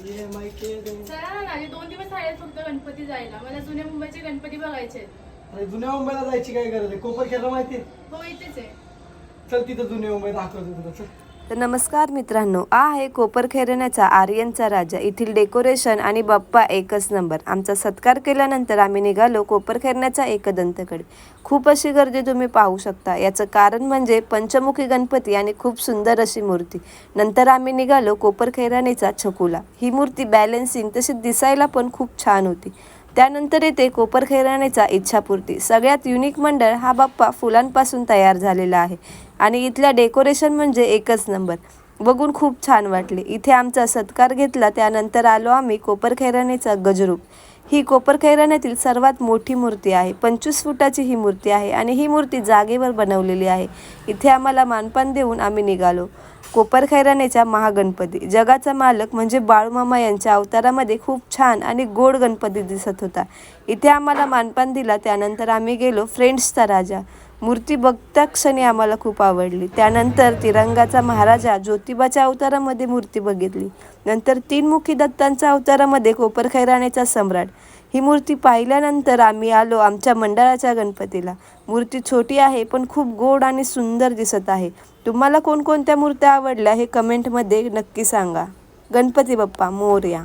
चला ना माझे 2 दिवस आहेत फक्त गणपती जायला. मला जुन्या मुंबईचे गणपती बघायचे. अरे जुन्या मुंबईला जायची काय गरज आहे? कोपरखेरला माहितीये? हो इथेच आहे. चल तिथं जुन्या मुंबई दाखवतो तुला. चल. तर नमस्कार मित्रांनो, आहे कोपरखैरण्याचा आर्यनचा राजा. येथील डेकोरेशन आणि बाप्पा एकच नंबर. आमचा सत्कार केल्यानंतर आम्ही निघालो कोपरखैरण्याचा एकदंतकडे. खूप अशी गर्दी तुम्ही पाहू शकता. याचं कारण म्हणजे पंचमुखी गणपती आणि खूप सुंदर अशी मूर्ती. नंतर आम्ही निघालो कोपरखैरण्याचा छकुला. ही मूर्ती बॅलन्सिंग तशी दिसायला पण खूप छान होती. त्यानंतर येते कोपरखैरण्याचा इच्छापूर्ती. सगळ्यात युनिक मंडळ हा बाप्पा फुलांपासून तयार झालेला आहे आणि इथल्या डेकोरेशन म्हणजे एकच नंबर. बघून खूप छान वाटले. इथे आमचा सत्कार घेतला. त्यानंतर आलो आम्ही कोपरखैरण्याचा गजरूप. ही कोपरखैरण्यातील सर्वात मोठी मूर्ती आहे. 25 फुटाची ही मूर्ती आहे आणि ही मूर्ती जागेवर बनवलेली आहे. इथे आम्हाला मानपान देऊन आम्ही निघालो. कोपरखैरण्याचा महागणपती. जगाचा मालक म्हणजे बाळूमामा यांच्या अवतारामध्ये खूप छान आणि गोड गणपती दिसत होता. इथे आम्हाला मानपान दिला. त्यानंतर आम्ही गेलो फ्रेंड्सचा राजा. मूर्ती बघता क्षणी आम्हाला खूप आवडली. त्यानंतर तिरंगाचा महाराजा ज्योतिबाच्या अवतारामध्ये मूर्ती बघितली. नंतर 3 मुखी दत्तांच्या अवतारामध्ये कोपरखैरण्याचा सम्राट. ही मूर्ती पाहिल्यानंतर आम्ही आलो आमच्या मंडळाच्या गणपतीला. मूर्ती छोटी आहे पण खूप गोड आणि सुंदर दिसत आहे. तुम्हाला कोणकोणत्या मूर्त्या आवडल्या हे कमेंटमध्ये नक्की सांगा. गणपती बाप्पा मोरया.